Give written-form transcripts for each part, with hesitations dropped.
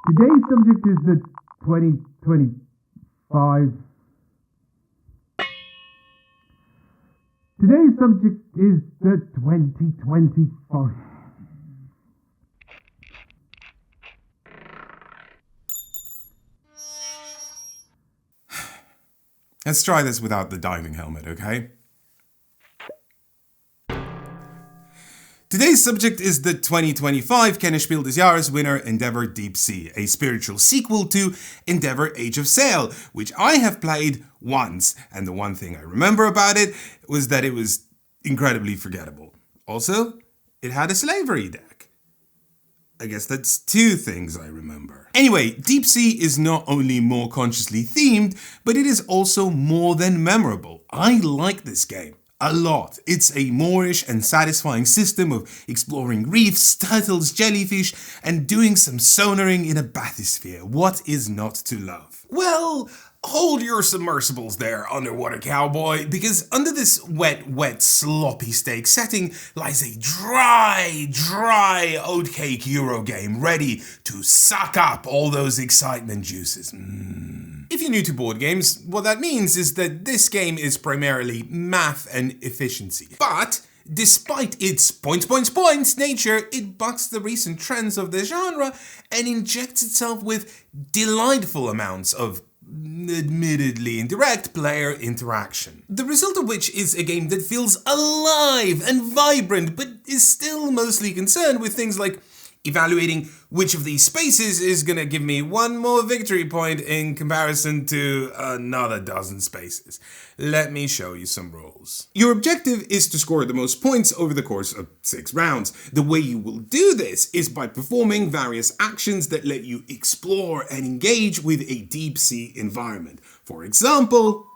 Today's subject is the 2025. Today's subject is the 2025. Let's try this without the diving helmet, okay? Today's subject is the 2025 Kennerspiel des Jahres winner Endeavor Deep Sea, a spiritual sequel to Endeavor Age of Sail, which I have played once, and the one thing I remember about it was that it was incredibly forgettable. Also, it had a slavery deck. I guess that's two things I remember. Anyway, Deep Sea is not only more consciously themed, but it is also more than memorable. I like this game a lot. It's a moorish and satisfying system of exploring reefs, turtles, jellyfish, and doing some sonaring in a bathysphere. What is not to love? Well, hold your submersibles there, underwater cowboy, because under this wet, sloppy steak setting lies a dry oatcake Eurogame ready to suck up all those excitement juices. If you're new to board games, what that means is that this game is primarily math and efficiency. But despite its points nature, it bucks the recent trends of the genre and injects itself with delightful amounts of admittedly indirect player interaction. The result of which is a game that feels alive and vibrant, but is still mostly concerned with things like evaluating which of these spaces is gonna give me one more victory point in comparison to another dozen spaces. Let me show you some rules. Your objective is to score the most points over the course of 6 rounds. The way you will do this is by performing various actions that let you explore and engage with a deep sea environment. For example,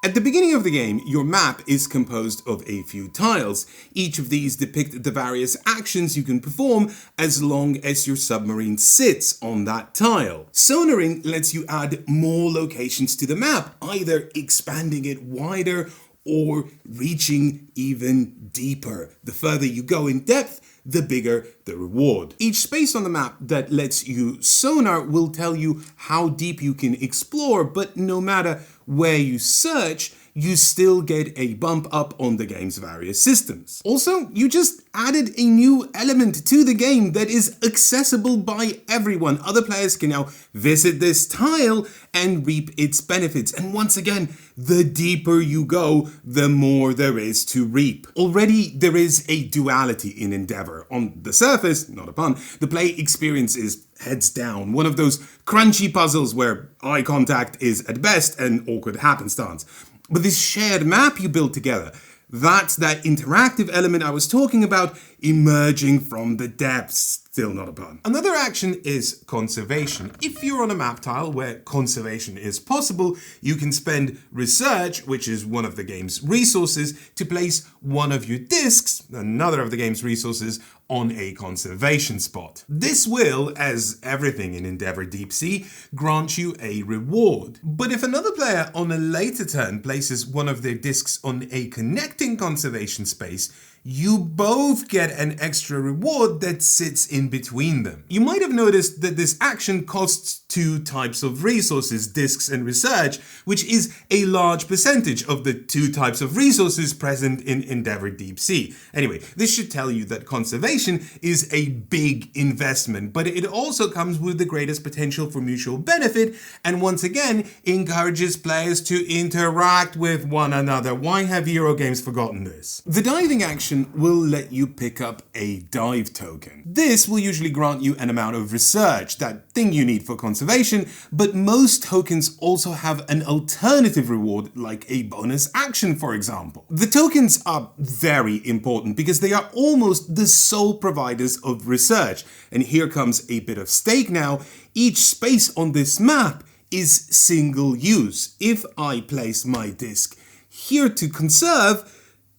at the beginning of the game, your map is composed of a few tiles. Each of these depict the various actions you can perform as long as your submarine sits on that tile. Sonaring lets you add more locations to the map, either expanding it wider or reaching even deeper. The further you go in depth, the bigger the reward. Each space on the map that lets you sonar will tell you how deep you can explore, but no matter where you search, you still get a bump up on the game's various systems. Also, you just added a new element to the game that is accessible by everyone. Other players can now visit this tile and reap its benefits. And once again, the deeper you go, the more there is to reap. Already, there is a duality in Endeavor. On the surface, not a pun, the play experience is heads down, one of those crunchy puzzles where eye contact is at best an awkward happenstance. But this shared map you build together, that's that interactive element I was talking about emerging from the depths. Still not a pun. Another action is conservation. If you're on a map tile where conservation is possible, you can spend research, which is one of the game's resources, to place one of your discs, another of the game's resources, on a conservation spot. This will, as everything in Endeavor Deep Sea, grant you a reward. But if another player on a later turn places one of their discs on a connecting conservation space, you both get an extra reward that sits in between them. You might have noticed that this action costs 2 types of resources, discs and research, which is a large percentage of the 2 types of resources present in Endeavor Deep Sea. Anyway, this should tell you that conservation is a big investment, but it also comes with the greatest potential for mutual benefit, and once again, encourages players to interact with one another. Why have Eurogames forgotten this? The diving action will let you pick up a dive token. This will usually grant you an amount of research, that thing you need for conservation, but most tokens also have an alternative reward, like a bonus action, for example. The tokens are very important because they are almost the sole providers of research. And here comes a bit of stake now. Each space on this map is single use. If I place my disc here to conserve,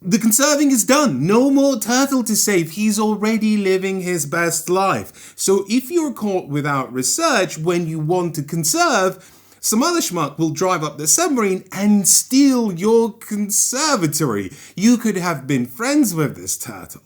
the conserving is done. No more turtle to save. He's already living his best life. So if you're caught without research when you want to conserve, some other schmuck will drive up the submarine and steal your conservatory. You could have been friends with this turtle,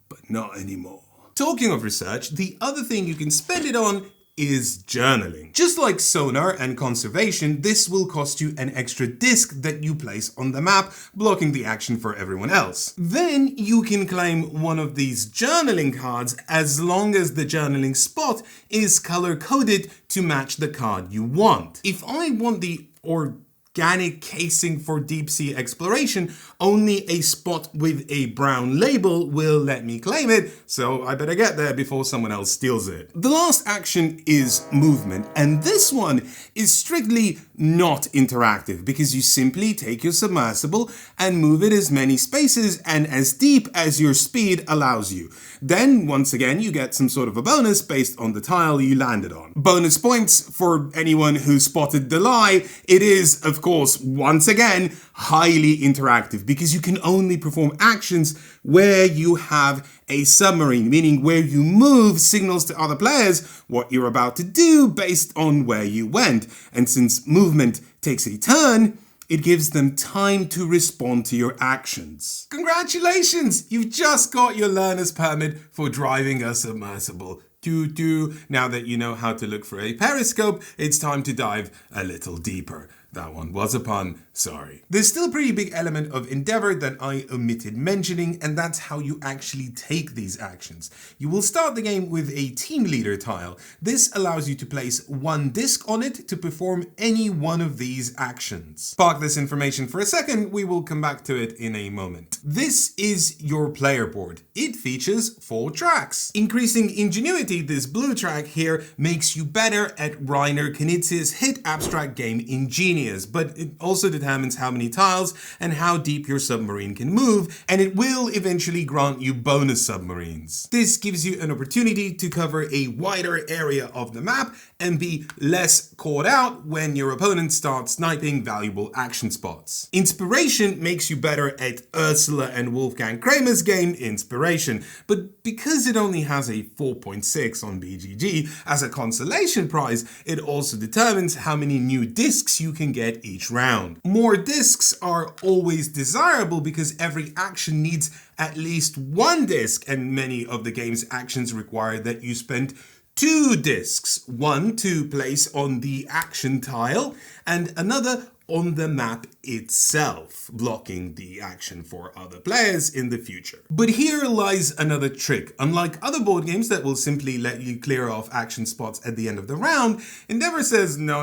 but not anymore. Talking of research, the other thing you can spend it on is journaling. Just like sonar and conservation, this will cost you an extra disc that you place on the map, blocking the action for everyone else. Then you can claim one of these journaling cards as long as the journaling spot is color-coded to match the card you want. If I want the organic casing for deep sea exploration, only a spot with a brown label will let me claim it, so I better get there before someone else steals it. The last action is movement, and this one is strictly not interactive because you simply take your submersible and move it as many spaces and as deep as your speed allows you. Then, once again, you get some sort of a bonus based on the tile you landed on. Bonus points for anyone who spotted the lie. It is, of course, once again, highly interactive because you can only perform actions where you have a submarine, meaning where you move signals to other players what you're about to do based on where you went. And since movement takes a turn, it gives them time to respond to your actions. Congratulations! You've just got your learner's permit for driving a submersible. Now that you know how to look for a periscope, it's time to dive a little deeper. That one was a pun, sorry. There's still a pretty big element of Endeavor that I omitted mentioning, and that's how you actually take these actions. You will start the game with a team leader tile. This allows you to place one disc on it to perform any one of these actions. Park this information for a second, we will come back to it in a moment. This is your player board. It features 4 tracks. Increasing ingenuity, this blue track here makes you better at Reiner Knizitz's hit abstract game Ingenious, but it also determines how many tiles and how deep your submarine can move, and it will eventually grant you bonus submarines. This gives you an opportunity to cover a wider area of the map and be less caught out when your opponent starts sniping valuable action spots. Inspiration makes you better at Ursula and Wolfgang Kramer's game Inspiration, but because it only has a 4.6 on BGG as a consolation prize, it also determines how many new discs you can get each round. More discs are always desirable because every action needs at least 1 disc, and many of the game's actions require that you spend 2 discs, one to place on the action tile and another on the map itself, blocking the action for other players in the future. But here lies another trick. Unlike other board games that will simply let you clear off action spots at the end of the round, Endeavor says no.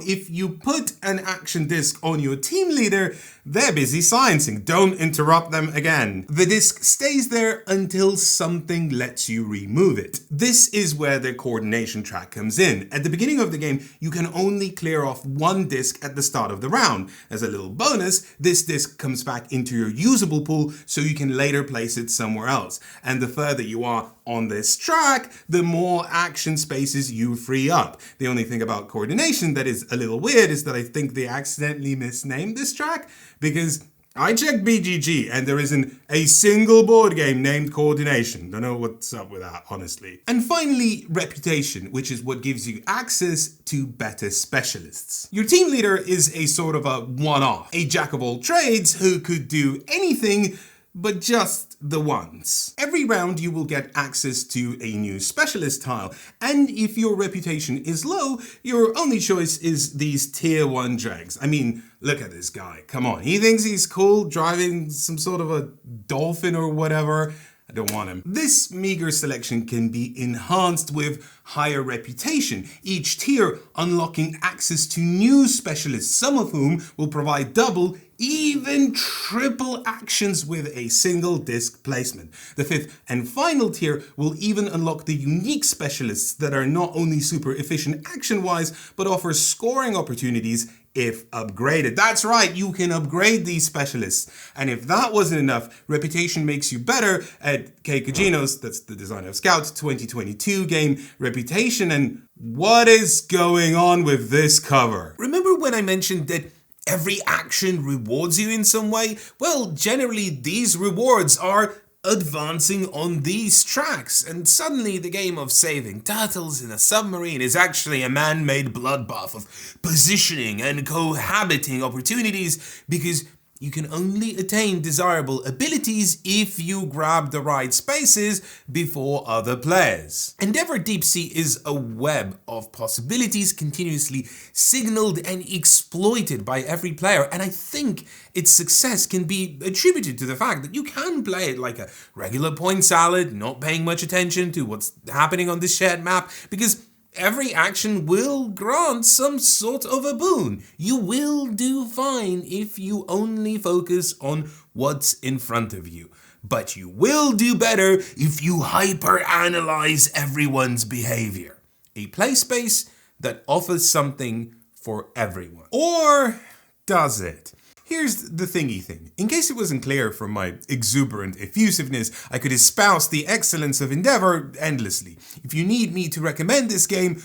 If you put an action disc on your team leader, they're busy sciencing. Don't interrupt them again. The disc stays there until something lets you remove it. This is where the coordination track comes in. At the beginning of the game, you can only clear off 1 disc at the start of the round. As a little bonus, this disc comes back into your usable pool so you can later place it somewhere else. And the further you are on this track, the more action spaces you free up. The only thing about coordination that is a little weird is that I think they accidentally misnamed this track, because I checked BGG and there isn't a single board game named Coordination. Don't know what's up with that, honestly. And finally, Reputation, which is what gives you access to better specialists. Your team leader is a sort of a one-off, a jack of all trades who could do anything but just the once. Every round you will get access to a new specialist tile, and if your reputation is low, your only choice is these tier 1 dregs. I mean, look at this guy, come on, he thinks he's cool driving some sort of a dolphin or whatever. I don't want him. This meager selection can be enhanced with higher reputation, each tier unlocking access to new specialists, some of whom will provide double, even triple actions with a single disc placement. The 5th and final tier will even unlock the unique specialists that are not only super efficient action-wise, but offer scoring opportunities if upgraded. That's right, you can upgrade these specialists. And if that wasn't enough, Reputation makes you better at Kei Kojino's, that's the designer of Scout, 2022 game Reputation. And what is going on with this cover? Remember when I mentioned that every action rewards you in some way? Well, generally these rewards are advancing on these tracks, and suddenly the game of saving turtles in a submarine is actually a man-made bloodbath of positioning and cohabiting opportunities, because you can only attain desirable abilities if you grab the right spaces before other players. Endeavor Deep Sea is a web of possibilities continuously signaled and exploited by every player, and I think its success can be attributed to the fact that you can play it like a regular point salad, not paying much attention to what's happening on this shared map, because every action will grant some sort of a boon. You will do fine if you only focus on what's in front of you. But you will do better if you hyper-analyze everyone's behavior. A play space that offers something for everyone. Or does it? Here's the thingy thing. In case it wasn't clear from my exuberant effusiveness, I could espouse the excellence of Endeavor endlessly. If you need me to recommend this game,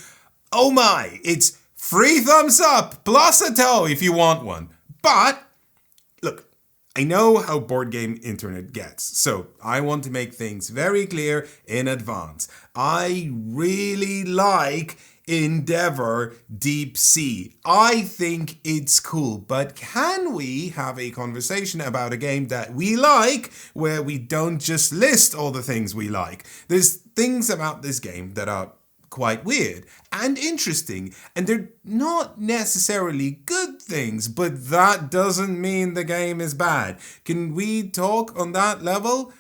oh my, it's free thumbs up plus a toe if you want one. But, look, I know how board game internet gets, so I want to make things very clear in advance. I really like Endeavor Deep Sea. I think it's cool, but can we have a conversation about a game that we like where we don't just list all the things we like? There's things about this game that are quite weird and interesting, and they're not necessarily good things, but that doesn't mean the game is bad. Can we talk on that level?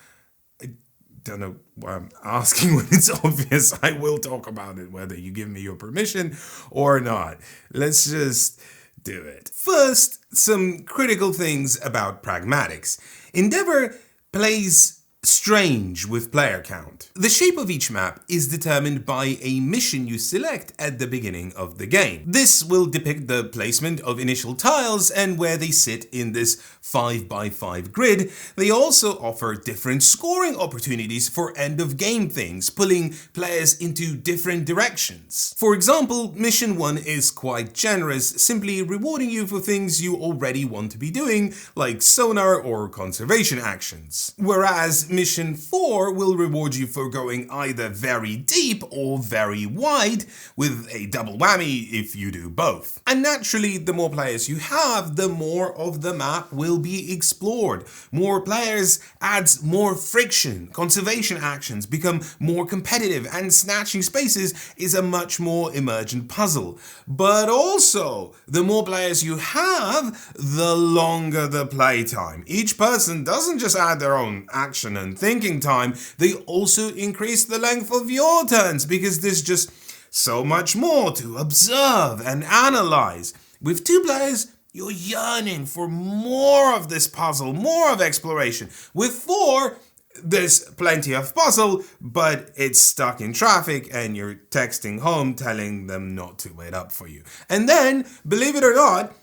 Don't know why I'm asking when it's obvious. I will talk about it whether you give me your permission or not. Let's just do it. First, some critical things about pragmatics. Endeavor plays strange with player count. The shape of each map is determined by a mission you select at the beginning of the game. This will depict the placement of initial tiles and where they sit in this 5x5 grid. They also offer different scoring opportunities for end of game things, pulling players into different directions. For example, mission 1 is quite generous, simply rewarding you for things you already want to be doing, like sonar or conservation actions. Whereas mission 4 will reward you for going either very deep or very wide, with a double whammy if you do both. And naturally, the more players you have, the more of the map will be explored. More players adds more friction, conservation actions become more competitive, and snatching spaces is a much more emergent puzzle. But also, the more players you have, the longer the playtime. Each person doesn't just add their own action and thinking time, they also increase the length of your turns because there's just so much more to observe and analyze. With 2 players, you're yearning for more of this puzzle, more of exploration. With 4, there's plenty of puzzle, but it's stuck in traffic and you're texting home telling them not to wait up for you. And then, believe it or not,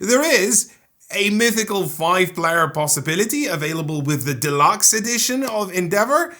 there is a mythical 5-player possibility available with the deluxe edition of Endeavor.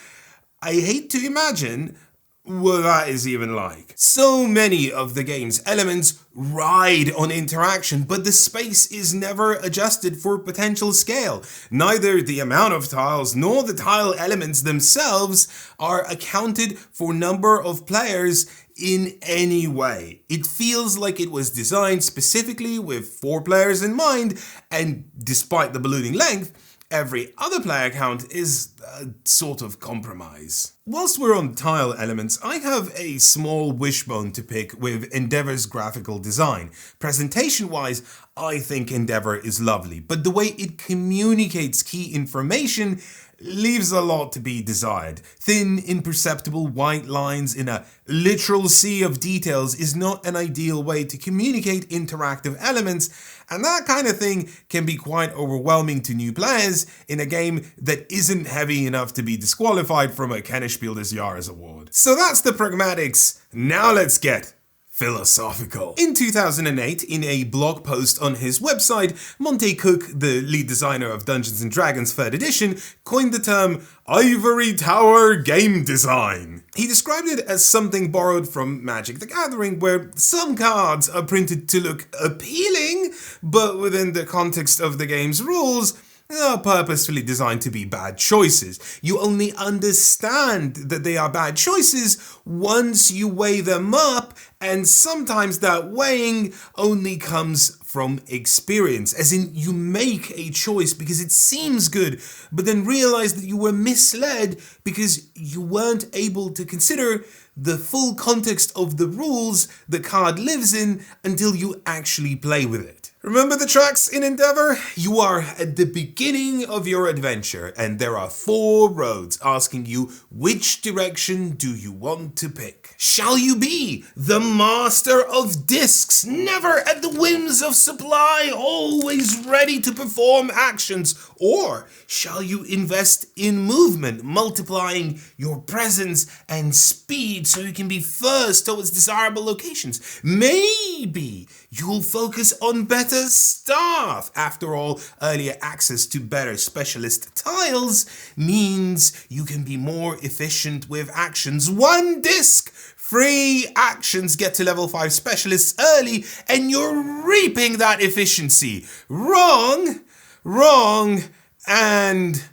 I hate to imagine what that is even like. So many of the game's elements ride on interaction, but the space is never adjusted for potential scale. Neither the amount of tiles nor the tile elements themselves are accounted for number of players in any way. It feels like it was designed specifically with 4 players in mind, and despite the ballooning length, every other player count is a sort of compromise. Whilst we're on tile elements, I have a small wishbone to pick with Endeavor's graphical design. Presentation-wise, I think Endeavor is lovely, but the way it communicates key information leaves a lot to be desired. Thin, imperceptible white lines in a literal sea of details is not an ideal way to communicate interactive elements, and that kind of thing can be quite overwhelming to new players in a game that isn't heavy enough to be disqualified from a Kenner Spiel des Jahres award. So that's the pragmatics. Now let's get philosophical. In 2008, in a blog post on his website, Monte Cook, the lead designer of Dungeons & Dragons 3rd edition, coined the term ivory tower game design. He described it as something borrowed from Magic the Gathering, where some cards are printed to look appealing, but within the context of the game's rules, are purposefully designed to be bad choices. You only understand that they are bad choices once you weigh them up, and sometimes that weighing only comes from experience, as in you make a choice because it seems good, but then realize that you were misled because you weren't able to consider the full context of the rules the card lives in until you actually play with it. Remember the tracks in Endeavor? You are at the beginning of your adventure and there are 4 roads asking you which direction do you want to pick. Shall you be the master of discs, never at the whims of supply, always ready to perform actions? Or shall you invest in movement, multiplying your presence and speed so you can be first towards desirable locations? Maybe you'll focus on better staff. After all, earlier access to better specialist tiles means you can be more efficient with actions. 1 disc! Free actions get to level 5 specialists early and you're reaping that efficiency. Wrong, wrong, and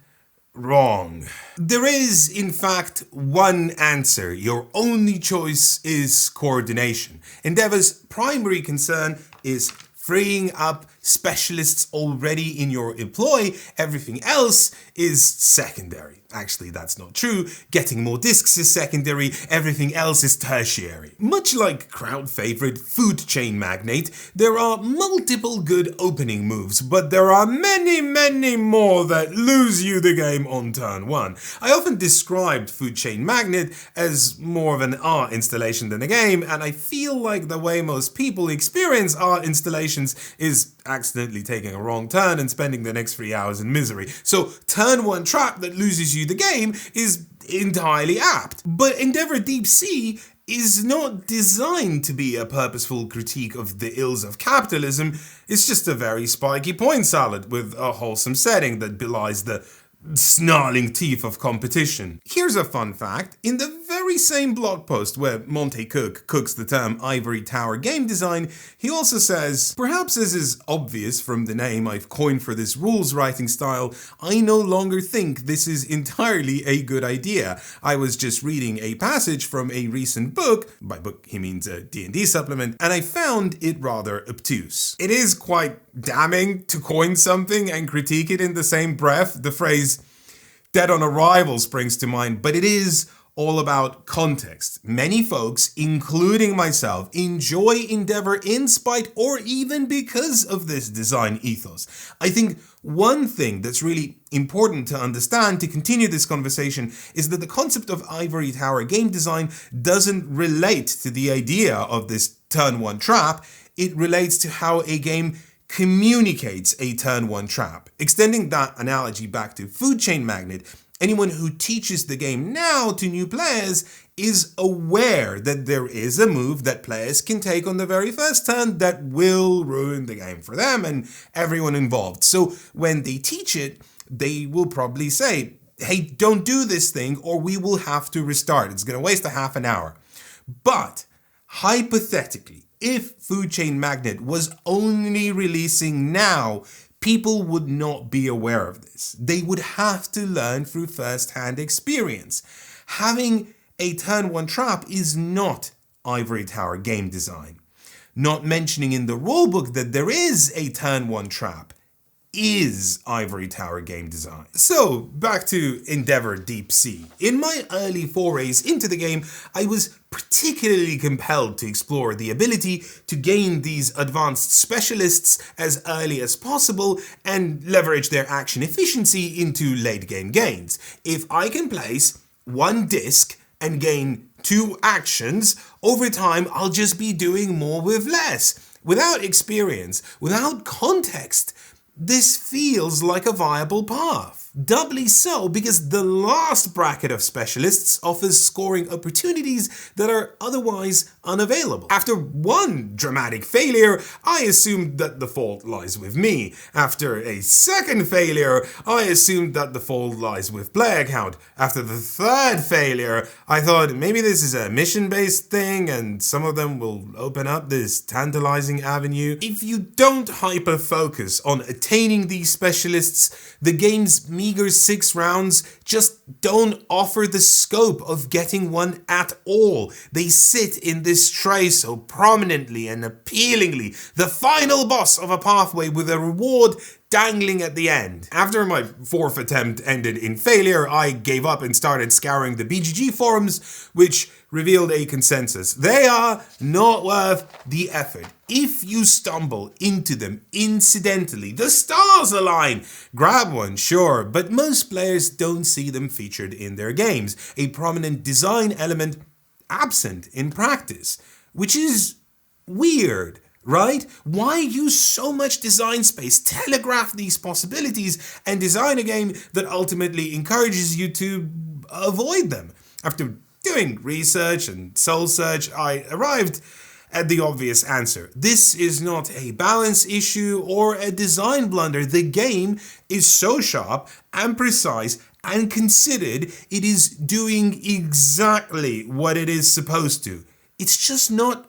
wrong. There is, in fact, one answer. Your only choice is coordination. Endeavor's primary concern is freeing up specialists already in your employ. Everything else is secondary. Actually, that's not true. Getting more discs is secondary, everything else is tertiary. Much like crowd favorite Food Chain Magnate, there are multiple good opening moves, but there are many more that lose you the game on turn 1. I often described Food Chain Magnate as more of an art installation than a game, and I feel like the way most people experience art installations is accidentally taking a wrong turn and spending the next 3 hours in misery. So turn 1 trap that loses you the game is entirely apt. But Endeavor Deep Sea is not designed to be a purposeful critique of the ills of capitalism. It's just a very spiky point salad with a wholesome setting that belies the snarling teeth of competition. Here's a fun fact. In the very same blog post where Monte Cook cooks the term ivory tower game design, he also says, perhaps as is obvious from the name I've coined for this rules writing style, I no longer think this is entirely a good idea. I was just reading a passage from a recent book, by book he means a D&D supplement, and I found it rather obtuse. It is quite damning to coin something and critique it in the same breath. The phrase dead on arrival springs to mind, but it is all about context. Many folks, including myself, enjoy Endeavor in spite or even because of this design ethos. I think one thing that's really important to understand to continue this conversation is that the concept of ivory tower game design doesn't relate to the idea of this turn 1 trap. It relates to how a game communicates a turn 1 trap. Extending that analogy back to Food Chain Magnate, anyone who teaches the game now to new players is aware that there is a move that players can take on the very first turn that will ruin the game for them and everyone involved. So when they teach it, they will probably say, hey, don't do this thing or we will have to restart. It's going to waste a half an hour. But hypothetically, if Food Chain Magnate was only releasing now, people would not be aware of this. They would have to learn through first-hand experience. Having a turn 1 trap is not ivory tower game design. Not mentioning in the rulebook that there is a turn 1 trap is ivory tower game design. So back to Endeavor Deep Sea. In my early forays into the game, I was particularly compelled to explore the ability to gain these advanced specialists as early as possible and leverage their action efficiency into late game gains. If I can place 1 disc and gain 2 actions, over time I'll just be doing more with less. Without experience, without context, this feels like a viable path. Doubly so because the last bracket of specialists offers scoring opportunities that are otherwise unavailable. After 1 dramatic failure, I assumed that the fault lies with me. After a second failure, I assumed that the fault lies with player count. After the 3rd failure, I thought maybe this is a mission-based thing and some of them will open up this tantalizing avenue. If you don't hyper-focus on attaining these specialists, the game's meager 6 rounds just don't offer the scope of getting 1 at all. They sit in this this tray so prominently and appealingly, the final boss of a pathway with a reward dangling at the end. After my fourth attempt ended in failure, I gave up and started scouring the BGG forums, which revealed a consensus. They are not worth the effort. If you stumble into them incidentally, the stars align. Grab one, sure, but most players don't see them featured in their games, a prominent design element absent in practice, which is weird. Right? Why use so much design space, telegraph these possibilities, and design a game that ultimately encourages you to avoid them? After doing research and soul search, I arrived at the obvious answer. This is not a balance issue or a design blunder. The game is so sharp and precise and considered, it is doing exactly what it is supposed to. It's just not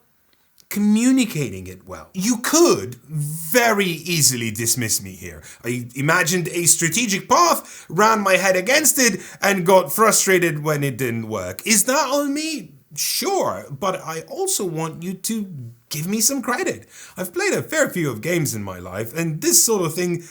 communicating it well. You could very easily dismiss me here. I imagined a strategic path, ran my head against it, and got frustrated when it didn't work. Is that on me? Sure, but I also want you to give me some credit. I've played a fair few of games in my life, and this sort of thing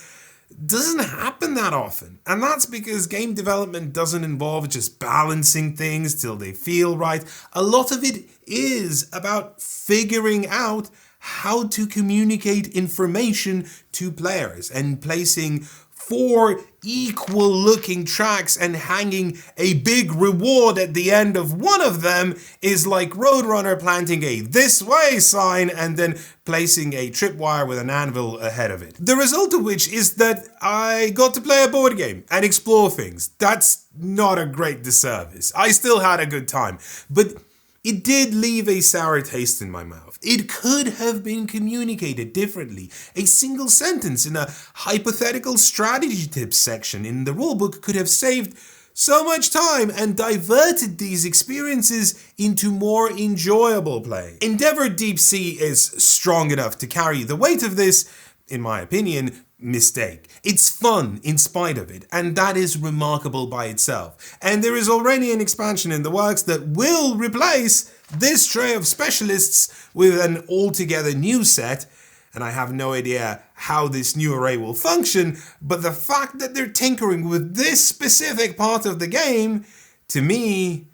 doesn't happen that often. And that's because game development doesn't involve just balancing things till they feel right. A lot of it is about figuring out how to communicate information to players and placing 4 equal looking tracks and hanging a big reward at the end of one of them is like Roadrunner planting a "this way" sign and then placing a tripwire with an anvil ahead of it. The result of which is that I got to play a board game and explore things. That's not a great disservice. I still had a good time, but it did leave a sour taste in my mouth. It could have been communicated differently. A single sentence in a hypothetical strategy tips section in the rulebook could have saved so much time and diverted these experiences into more enjoyable play. Endeavor Deep Sea is strong enough to carry the weight of this, in my opinion, mistake. It's fun in spite of it, and that is remarkable by itself. And there is already an expansion in the works that will replace this tray of specialists with an altogether new set, and I have no idea how this new array will function, but the fact that they're tinkering with this specific part of the game, to me,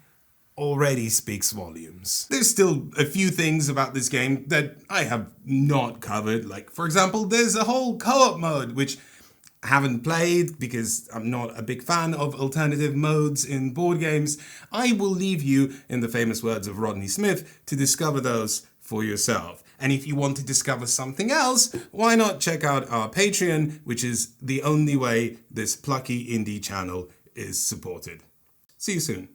already speaks volumes. There's still a few things about this game that I have not covered. Like, for example, there's a whole co-op mode, which I haven't played because I'm not a big fan of alternative modes in board games. I will leave you, in the famous words of Rodney Smith, to discover those for yourself. And if you want to discover something else, why not check out our Patreon, which is the only way this plucky indie channel is supported. See you soon.